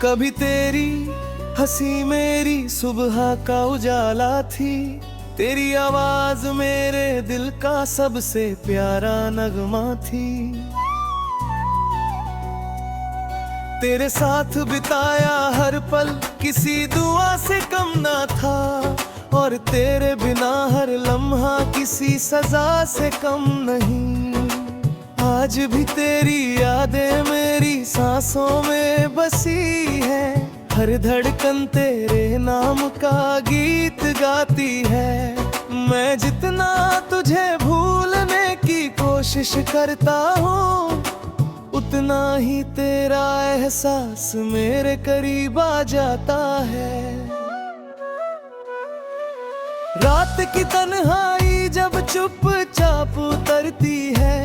कभी तेरी हंसी मेरी सुबह का उजाला थी, तेरी आवाज मेरे दिल का सबसे प्यारा नगमा थी। तेरे साथ बिताया हर पल किसी दुआ से कम ना था, और तेरे बिना हर लम्हा किसी सजा से कम नहीं। आज भी तेरी यादें मेरी सांसों में बसी है, हर धड़कन तेरे नाम का गीत गाती है। मैं जितना तुझे भूलने की कोशिश करता हूँ, उतना ही तेरा एहसास मेरे करीब आ जाता है। रात की तन्हाई जब चुपचाप उतरती है,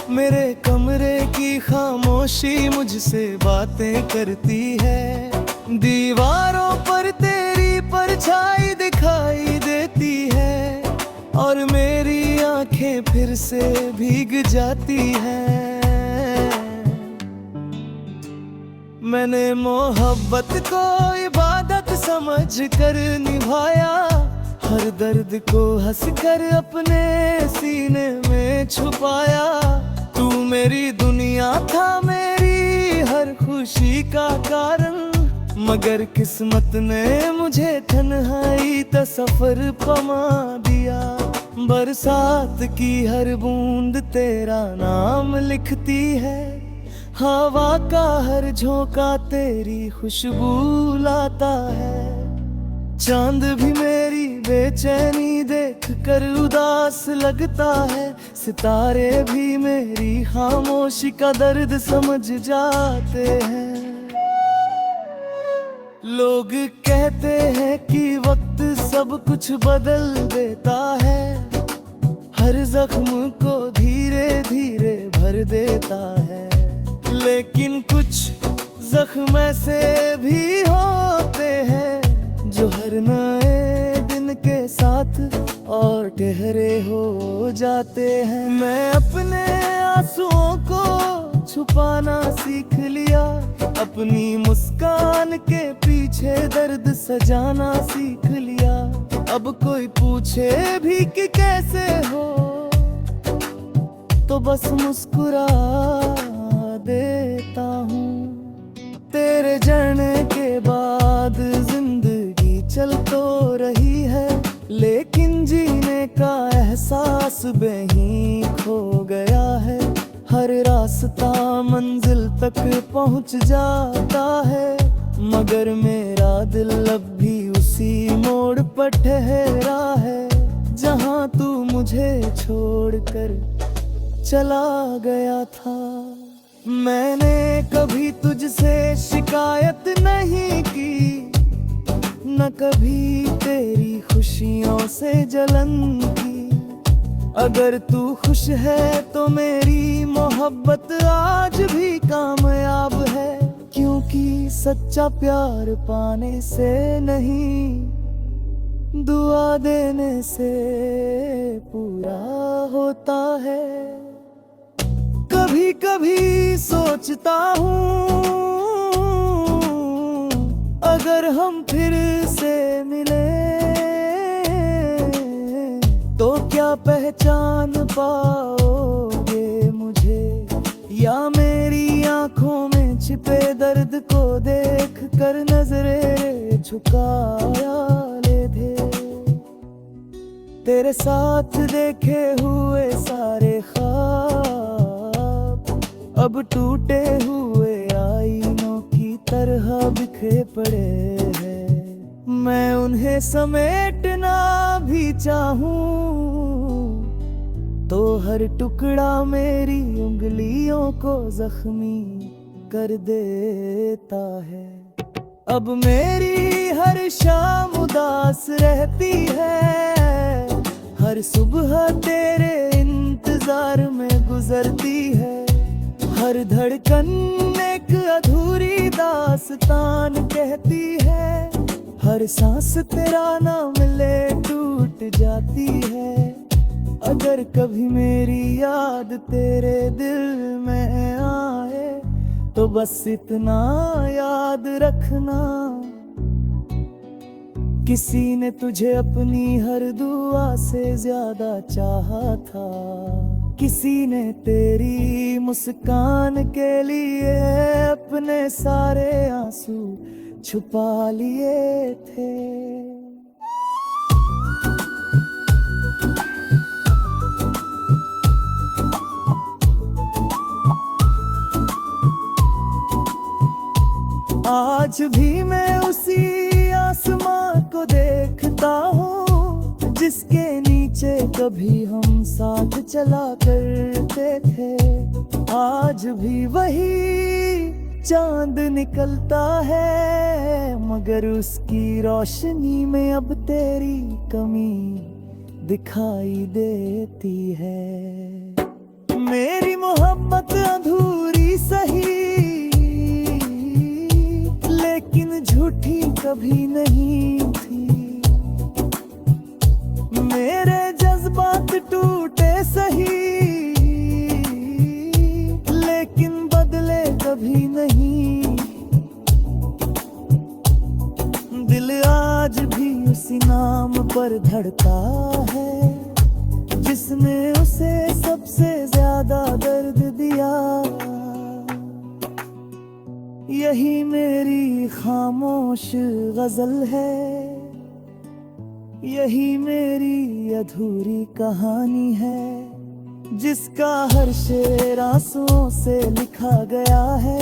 मेरे कमरे की खामोशी मुझसे बातें करती है। दीवारों पर तेरी परछाई दिखाई देती है, और मेरी आंखें फिर से भीग जाती हैं। मैंने मोहब्बत को इबादत समझ कर निभाया, हर दर्द को हंसकर अपने सीने में छुपाया। तू मेरी दुनिया था, मेरी हर खुशी का कारण, मगर किस्मत ने मुझे तन्हाई का सफर पमा दिया। बरसात की हर बूंद तेरा नाम लिखती है, हवा का हर झोंका तेरी खुशबू लाता है। चांद भी मेरी बेचैनी देख कर उदास लगता है, सितारे भी मेरी खामोशी का दर्द समझ जाते हैं। लोग कहते हैं कि वक्त सब कुछ बदल देता है, हर जख्म को धीरे धीरे भर देता है। लेकिन कुछ जख्म ऐसे भी होते हैं जो हर नए दिन के साथ और गहरे हो जाते हैं। मैं अपने आंसुओं को छुपाना सीख लिया, अपनी मुस्कान के पीछे दर्द सजाना सीख लिया। अब कोई पूछे भी कि कैसे हो, तो बस मुस्कुरा देता हूँ। तेरे जाने के बाद जिंदगी चल तो रही है, लेकिन जीने का एहसास बेहीं खो गया है। हर रास्ता मंजिल तक पहुंच जाता है, मगर मेरा दिल अब भी उसी मोड़ पर ठहरा है, जहां तू मुझे छोड़कर चला गया था। मैंने कभी तुझसे शिकायत नहीं की, न कभी तेरी खुशियों से जलन की। अगर तू खुश है तो मेरी मोहब्बत आज भी कामयाब है, क्योंकि सच्चा प्यार पाने से नहीं, दुआ देने से पूरा होता है। कभी कभी सोचता हूँ, अगर हम फिर से मिले तो क्या पहचान पाओगे मुझे, या मेरी आंखों में छिपे दर्द को देख कर नजरें झुकाया ले दे। तेरे साथ देखे हुए सारे ख्वाब अब टूटे हुए आईनों की तरह बिखरे पड़े हैं। मैं उन्हें समेटना भी चाहूं तो हर टुकड़ा मेरी उंगलियों को जख्मी कर देता है। अब मेरी हर शाम उदास रहती है, हर सुबह तेरे इंतजार में गुजरती है। हर धड़कन एक अधूरी दास्तान कहती है, हर सांस तेरा ना मिले टूट जाती है। अगर कभी मेरी याद तेरे दिल में आए तो बस इतना याद रखना, किसी ने तुझे अपनी हर दुआ से ज्यादा चाहा था, किसी ने तेरी मुस्कान के लिए अपने सारे आंसू छुपा लिए थे। आज भी मैं उसी आसमां को देखता हूँ जिसके नीचे कभी हम साथ चला करते थे। आज भी वही चांद निकलता है, मगर उसकी रोशनी में अब तेरी कमी दिखाई देती है। मेरी मोहब्बत अधूरी सही, लेकिन झूठी कभी नहीं थी। मेरे जज्बात टूटे सही, लेकिन बदले कभी नहीं। दिल आज भी उसी नाम पर धड़का है जिसने उसे सबसे ज्यादा दर्द दिया। यही मेरी खामोश गजल है, यही मेरी अधूरी कहानी है, जिसका हर शेर आंसुओं से लिखा गया है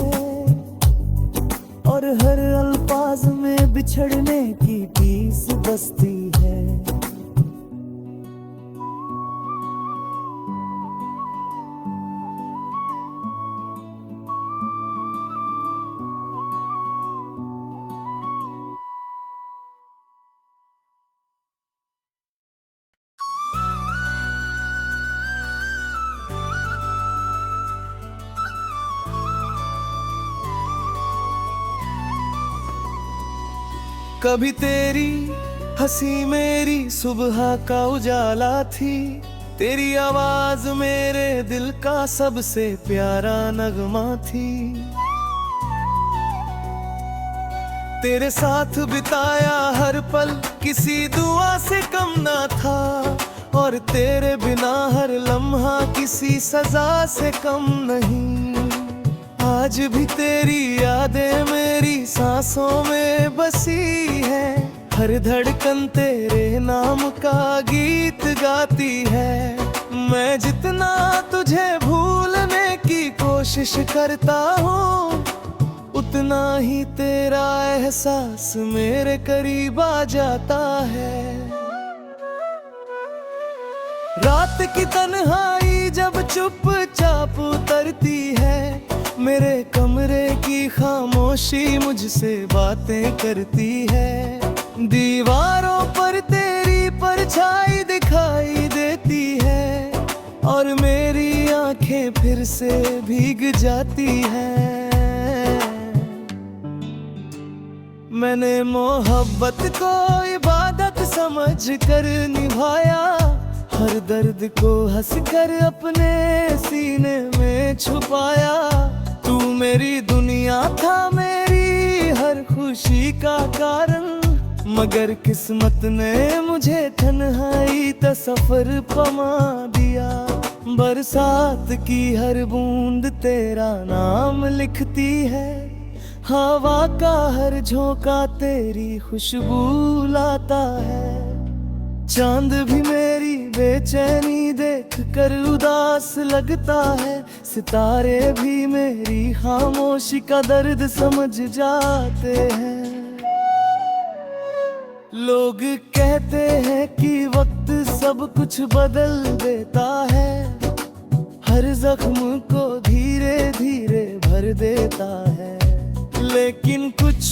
और हर अल्फाज में बिछड़ने की टीस बसती है। कभी तेरी हंसी मेरी सुबह का उजाला थी, तेरी आवाज मेरे दिल का सबसे प्यारा नगमा थी। तेरे साथ बिताया हर पल किसी दुआ से कम ना था, और तेरे बिना हर लम्हा किसी सजा से कम नहीं। आज भी तेरी यादें मेरी सांसों में बसी है, हर धड़कन तेरे नाम का गीत गाती है। मैं जितना तुझे भूलने की कोशिश करता हूँ, उतना ही तेरा एहसास मेरे करीब आ जाता है। रात की तन्हाई जब चुपचाप उतरती है, मेरे कमरे की खामोशी मुझसे बातें करती है। दीवारों पर तेरी परछाई दिखाई देती है, और मेरी आंखें फिर से भीग जाती हैं। मैंने मोहब्बत को इबादत समझ कर निभाया, हर दर्द को हंसकर अपने सीने में छुपाया। तू मेरी दुनिया था, मेरी हर खुशी का कारण, मगर किस्मत ने मुझे तन्हाई का सफर पमा दिया। बरसात की हर बूंद तेरा नाम लिखती है, हवा का हर झोंका तेरी खुशबू लाता है। चांद भी मेरी बेचैनी देख कर उदास लगता है, सितारे भी मेरी खामोशी का दर्द समझ जाते हैं। लोग कहते हैं कि वक्त सब कुछ बदल देता है, हर जख्म को धीरे धीरे भर देता है। लेकिन कुछ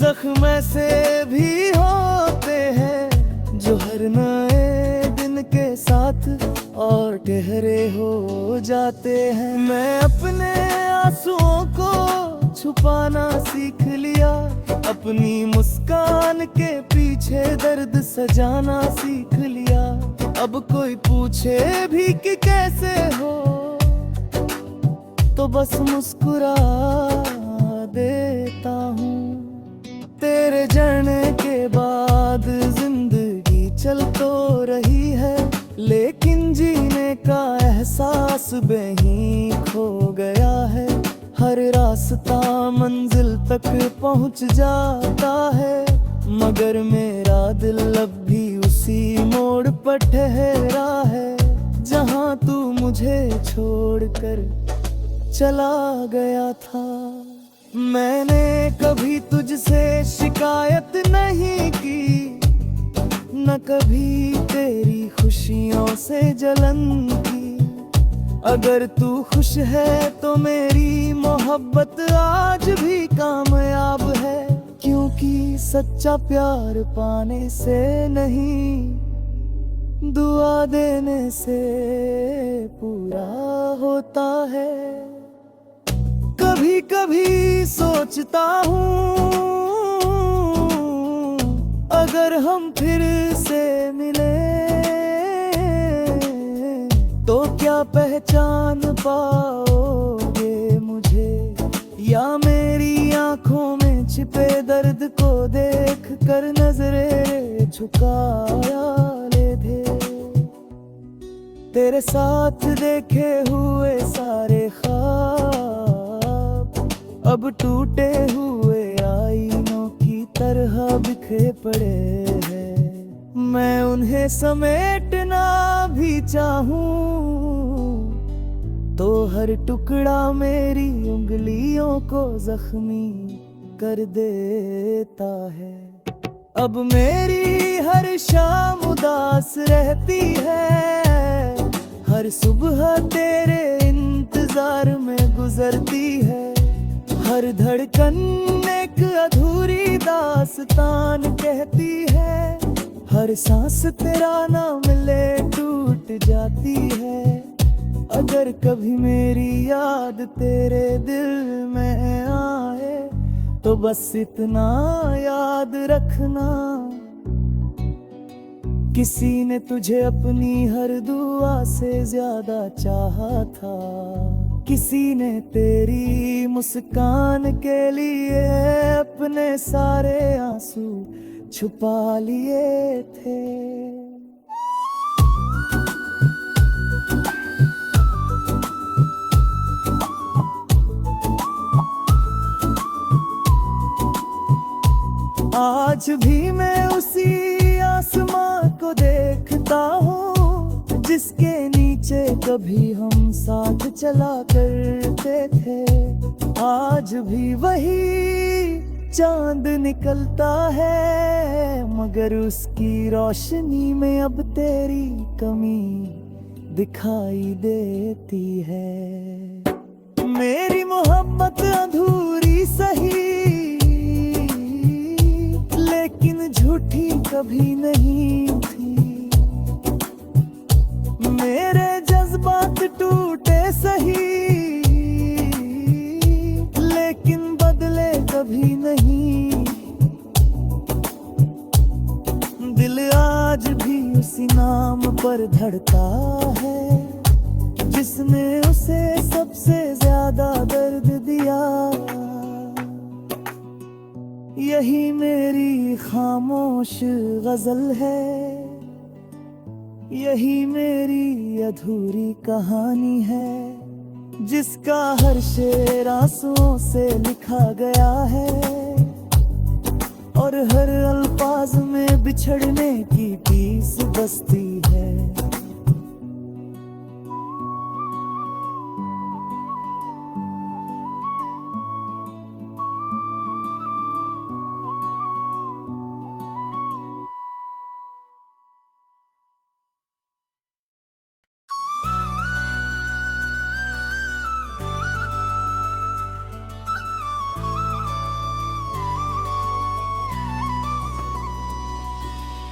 जख्म ऐसे भी होते हैं जो हर नए दिन के साथ और गहरे हो जाते हैं। मैं अपने आंसुओं को छुपाना सीख लिया, अपनी मुस्कान के पीछे दर्द सजाना सीख लिया। अब कोई पूछे भी कि कैसे हो, तो बस मुस्कुरा देता हूँ। तेरे जाने के बाद जिंदगी चल तो रही है, लेकिन जीने का एहसास बेहीं खो गया है। हर रास्ता मंजिल तक पहुंच जाता है, मगर मेरा दिल अब भी उसी मोड़ पर ठहरा है, जहां तू मुझे छोड़कर चला गया था। मैंने कभी तुझसे शिकायत नहीं की, न कभी तेरी खुशियों से जलन की। अगर तू खुश है तो मेरी मोहब्बत आज भी कामयाब है, क्योंकि सच्चा प्यार पाने से नहीं, दुआ देने से पूरा होता है। कभी कभी सोचता हूँ, अगर हम फिर से मिले तो क्या पहचान पाओगे मुझे, या मेरी आंखों में छिपे दर्द को देख कर नजरें झुकाया ले दे। तेरे साथ देखे हुए सारे ख्वाब अब टूटे हुए आईनों की तरह बिखरे पड़े हैं। मैं उन्हें समेटना भी चाहूं तो हर टुकड़ा मेरी उंगलियों को जख्मी कर देता है। अब मेरी हर शाम उदास रहती है, हर सुबह तेरे इंतजार में गुजरती है। हर धड़कन एक अधूरी दास्तान कहती है, हर सांस तेरा ना मिले टूट जाती है। अगर कभी मेरी याद तेरे दिल में आए तो बस इतना याद रखना, किसी ने तुझे अपनी हर दुआ से ज्यादा चाहा था, किसी ने तेरी मुस्कान के लिए अपने सारे आंसू छुपा लिए थे। आज भी मैं उसी आसमां को देखता हूँ, जिसके नीचे कभी हम साथ चला करते थे। आज भी वही चांद निकलता है, मगर उसकी रोशनी में अब तेरी कमी दिखाई देती है। मेरी मोहब्बत अधूरी सही, लेकिन झूठी कभी नहीं थी। मेरे जज्बात टूटे सही, लेकिन बदले कभी नहीं। दिल आज भी उसी नाम पर धड़का है, जिसने उसे सबसे ज्यादा दर्द दिया। यही मेरी खामोश गजल है, यही मेरी अधूरी कहानी है, जिसका हर शेर आंसुओं से लिखा गया है, और हर अल्फाज में बिछड़ने की टीस बसती है।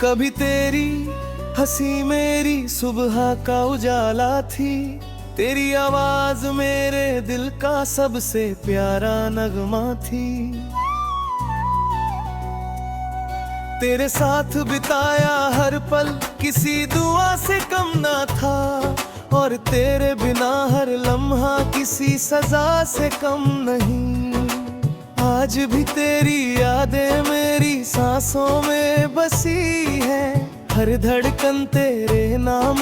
कभी तेरी हंसी मेरी सुबह का उजाला थी, तेरी आवाज मेरे दिल का सबसे प्यारा नगमा थी। तेरे साथ बिताया हर पल किसी दुआ से कम ना था, और तेरे बिना हर लम्हा किसी सजा से कम नहीं। आज भी तेरी यादें मेरी सांसों में बसी है, हर धड़कन तेरे नाम